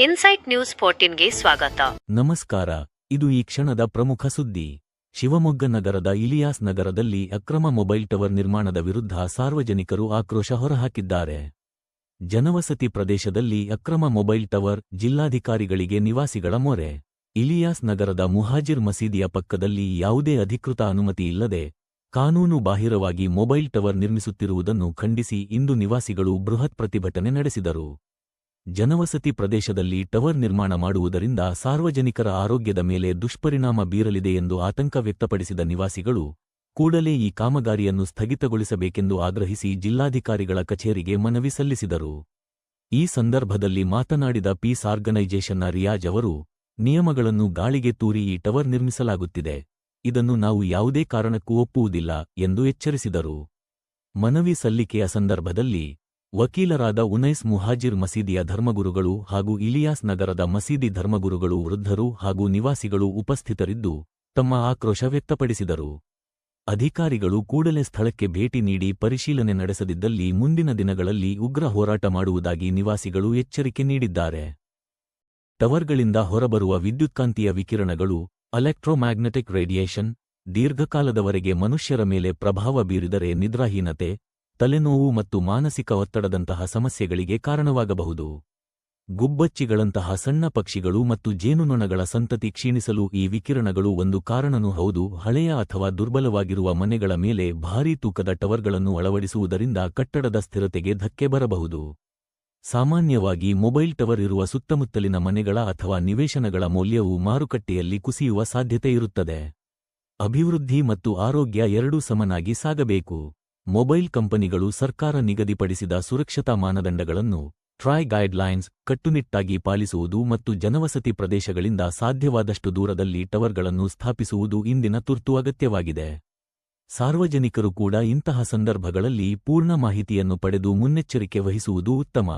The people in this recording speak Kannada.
ಇನ್ಸೈಟ್ ನ್ಯೂಸ್ 14ಗೆ ಸ್ವಾಗತ. ನಮಸ್ಕಾರ. ಇದು ಈ ಕ್ಷಣದ ಪ್ರಮುಖ ಸುದ್ದಿ. ಶಿವಮೊಗ್ಗ ನಗರದ ಇಲಿಯಾಸ್ ನಗರದಲ್ಲಿ ಅಕ್ರಮ ಮೊಬೈಲ್ ಟವರ್ ನಿರ್ಮಾಣದ ವಿರುದ್ಧ ಸಾರ್ವಜನಿಕರು ಆಕ್ರೋಶ ಹೊರಹಾಕಿದ್ದಾರೆ. ಜನವಸತಿ ಪ್ರದೇಶದಲ್ಲಿ ಅಕ್ರಮ ಮೊಬೈಲ್ ಟವರ್, ಜಿಲ್ಲಾಧಿಕಾರಿಗಳಿಗೆ ನಿವಾಸಿಗಳ ಮೊರೆ. ಇಲಿಯಾಸ್ ನಗರದ ಮುಹಾಜಿರ್ ಮಸೀದಿಯ ಪಕ್ಕದಲ್ಲಿ ಯಾವುದೇ ಅಧಿಕೃತ ಅನುಮತಿ ಇಲ್ಲದೆ ಕಾನೂನು ಬಾಹಿರವಾಗಿ ಮೊಬೈಲ್ ಟವರ್ ನಿರ್ಮಿಸುತ್ತಿರುವುದನ್ನು ಖಂಡಿಸಿ ಇಂದು ನಿವಾಸಿಗಳು ಬೃಹತ್ ಪ್ರತಿಭಟನೆ ನಡೆಸಿದರು. ಜನವಸತಿ ಪ್ರದೇಶದಲ್ಲಿ ಟವರ್ ನಿರ್ಮಾಣ ಮಾಡುವುದರಿಂದ ಸಾರ್ವಜನಿಕರ ಆರೋಗ್ಯದ ಮೇಲೆ ದುಷ್ಪರಿಣಾಮ ಬೀರಲಿದೆ ಎಂದು ಆತಂಕ ವ್ಯಕ್ತಪಡಿಸಿದ ನಿವಾಸಿಗಳು ಕೂಡಲೇ ಈ ಕಾಮಗಾರಿಯನ್ನು ಸ್ಥಗಿತಗೊಳಿಸಬೇಕೆಂದು ಆಗ್ರಹಿಸಿ ಜಿಲ್ಲಾಧಿಕಾರಿಗಳ ಕಚೇರಿಗೆ ಮನವಿ ಸಲ್ಲಿಸಿದರು. ಈ ಸಂದರ್ಭದಲ್ಲಿ ಮಾತನಾಡಿದ ಪೀಸ್ ಆರ್ಗನೈಜೇಷನ್ನ ರಿಯಾಜ್ ಅವರು, ನಿಯಮಗಳನ್ನು ಗಾಳಿಗೆ ತೂರಿ ಈ ಟವರ್ ನಿರ್ಮಿಸಲಾಗುತ್ತಿದೆ. ಇದನ್ನು ನಾವು ಯಾವುದೇ ಕಾರಣಕ್ಕೂ ಒಪ್ಪುವುದಿಲ್ಲ ಎಂದು ಎಚ್ಚರಿಸಿದರು. ಮನವಿ ಸಲ್ಲಿಕೆಯ ಸಂದರ್ಭದಲ್ಲಿ ವಕೀಲರಾದ ಉನೈಸ್ ಮುಹಾಜಿರ್ ಮಸೀದಿಯ ಧರ್ಮಗುರುಗಳು ಹಾಗೂ ಇಲಿಯಾಸ್ ನಗರದ ಮಸೀದಿ ಧರ್ಮಗುರುಗಳು, ವೃದ್ಧರು ಹಾಗೂ ನಿವಾಸಿಗಳು ಉಪಸ್ಥಿತರಿದ್ದು ತಮ್ಮ ಆಕ್ರೋಶ ವ್ಯಕ್ತಪಡಿಸಿದರು. ಅಧಿಕಾರಿಗಳು ಕೂಡಲೇ ಸ್ಥಳಕ್ಕೆ ಭೇಟಿ ನೀಡಿ ಪರಿಶೀಲನೆ ನಡೆಸದಿದ್ದಲ್ಲಿ ಮುಂದಿನ ದಿನಗಳಲ್ಲಿ ಉಗ್ರ ಹೋರಾಟ ಮಾಡುವುದಾಗಿ ನಿವಾಸಿಗಳು ಎಚ್ಚರಿಕೆ ನೀಡಿದ್ದಾರೆ. ಟವರ್ಗಳಿಂದ ಹೊರಬರುವ ವಿದ್ಯುತ್ಕಾಂತೀಯ ವಿಕಿರಣಗಳು, ಎಲೆಕ್ಟ್ರೋಮ್ಯಾಗ್ನೆಟಿಕ್ ರೇಡಿಯೇಷನ್, ದೀರ್ಘಕಾಲದವರೆಗೆ ಮನುಷ್ಯರ ಮೇಲೆ ಪ್ರಭಾವ ಬೀರಿದರೆ ನಿದ್ರಾಹೀನತೆ, ತಲೆನೋವು ಮತ್ತು ಮಾನಸಿಕ ಒತ್ತಡದಂತಹ ಸಮಸ್ಯೆಗಳಿಗೆ ಕಾರಣವಾಗಬಹುದು. ಗುಬ್ಬಚ್ಚಿಗಳಂತಹ ಸಣ್ಣ ಪಕ್ಷಿಗಳು ಮತ್ತು ಜೇನುನೊಣಗಳ ಸಂತತಿ ಕ್ಷೀಣಿಸಲು ಈ ವಿಕಿರಣಗಳು ಒಂದು ಕಾರಣನೂ ಹೌದು. ಹಳೆಯ ಅಥವಾ ದುರ್ಬಲವಾಗಿರುವ ಮನೆಗಳ ಮೇಲೆ ಭಾರೀ ತೂಕದ ಟವರ್ಗಳನ್ನು ಅಳವಡಿಸುವುದರಿಂದ ಕಟ್ಟಡದ ಸ್ಥಿರತೆಗೆ ಧಕ್ಕೆ ಬರಬಹುದು. ಸಾಮಾನ್ಯವಾಗಿ ಮೊಬೈಲ್ ಟವರ್ ಇರುವ ಸುತ್ತಮುತ್ತಲಿನ ಮನೆಗಳ ಅಥವಾ ನಿವೇಶನಗಳ ಮೌಲ್ಯವು ಮಾರುಕಟ್ಟೆಯಲ್ಲಿ ಕುಸಿಯುವ ಸಾಧ್ಯತೆಯಿರುತ್ತದೆ. ಅಭಿವೃದ್ಧಿ ಮತ್ತು ಆರೋಗ್ಯ ಎರಡೂ ಸಮನಾಗಿ ಸಾಗಬೇಕು. ಮೊಬೈಲ್ ಕಂಪನಿಗಳು ಸರ್ಕಾರ ನಿಗದಿಪಡಿಸಿದ ಸುರಕ್ಷತಾ ಮಾನದಂಡಗಳನ್ನು ಟ್ರೈ ಗೈಡ್ಲೈನ್ಸ್ ಕಟ್ಟುನಿಟ್ಟಾಗಿ ಪಾಲಿಸುವುದು ಮತ್ತು ಜನವಸತಿ ಪ್ರದೇಶಗಳಿಂದ ಸಾಧ್ಯವಾದಷ್ಟು ದೂರದಲ್ಲಿ ಟವರ್ಗಳನ್ನು ಸ್ಥಾಪಿಸುವುದು ಇಂದಿನ ತುರ್ತು ಅಗತ್ಯವಾಗಿದೆ. ಸಾರ್ವಜನಿಕರು ಕೂಡ ಇಂತಹ ಸಂದರ್ಭಗಳಲ್ಲಿ ಪೂರ್ಣ ಮಾಹಿತಿಯನ್ನು ಪಡೆದು ಮುನ್ನೆಚ್ಚರಿಕೆ ವಹಿಸುವುದು ಉತ್ತಮ.